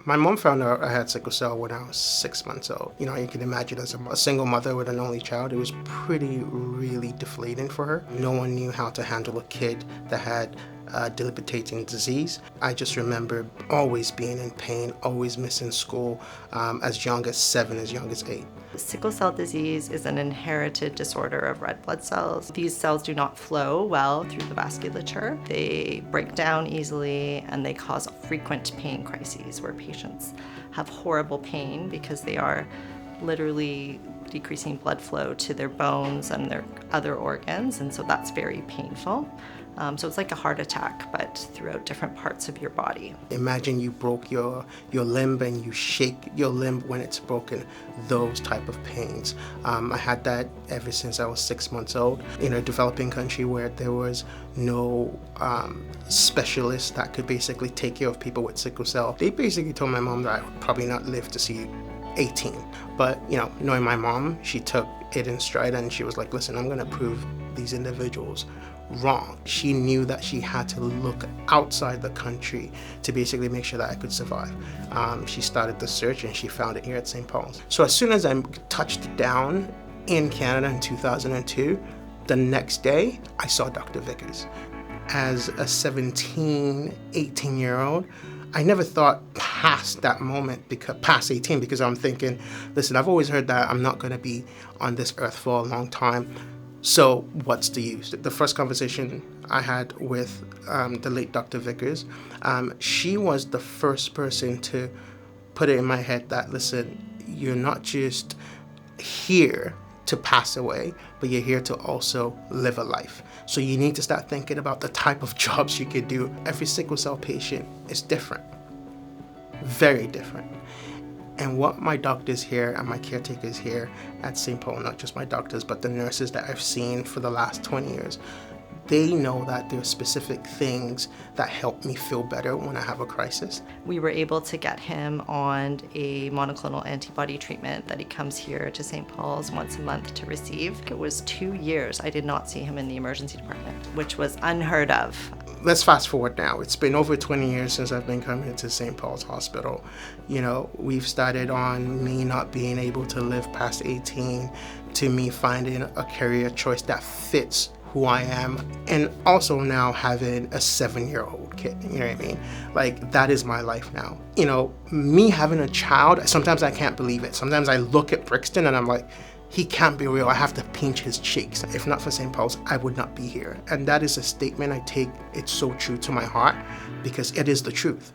My mom found out I had sickle cell when I was 6 months old. You know, you can imagine as a single mother with an only child, it was really deflating for her. No one knew how to handle a kid that had debilitating disease. I just remember always being in pain, always missing school, as young as 7, as young as 8. Sickle cell disease is an inherited disorder of red blood cells. These cells do not flow well through the vasculature. They break down easily and they cause frequent pain crises where patients have horrible pain because they are literally decreasing blood flow to their bones and their other organs, and so that's very painful. So it's like a heart attack, but throughout different parts of your body. Imagine you broke your limb and you shake your limb when it's broken, those type of pains. I had that ever since I was 6 months old. In a developing country where there was no specialist that could basically take care of people with sickle cell, they basically told my mom that I would probably not live to see 18. But, you know, knowing my mom, she took it in stride and she was like, listen, I'm gonna prove these individuals wrong. She knew that she had to look outside the country to basically make sure that I could survive. She started the search and she found it here at St. Paul's. So as soon as I touched down in Canada in 2002, the next day I saw Dr. Vickers. As a 17, 18-year-old, I never thought past that moment, past 18, because I'm thinking, listen, I've always heard that I'm not gonna be on this earth for a long time. So what's the use? The first conversation I had with the late Dr. Vickers, she was the first person to put it in my head that, listen, you're not just here to pass away, but you're here to also live a life. So you need to start thinking about the type of jobs you could do. Every sickle cell patient is different, very different. And what my doctors here and my caretakers here at St. Paul, not just my doctors, but the nurses that I've seen for the last 20 years, they know that there are specific things that help me feel better when I have a crisis. We were able to get him on a monoclonal antibody treatment that he comes here to St. Paul's once a month to receive. It was 2 years I did not see him in the emergency department, which was unheard of. Let's fast forward now. It's been over 20 years since I've been coming to St. Paul's Hospital. You know, we've started on me not being able to live past 18 to me finding a career choice that fits who I am, and also now having a 7-year-old kid, you know what I mean? Like, that is my life now. You know, me having a child, sometimes I can't believe it. Sometimes I look at Brixton and I'm like, he can't be real. I have to pinch his cheeks. If not for St. Paul's, I would not be here. And that is a statement I take, it's so true to my heart, because it is the truth.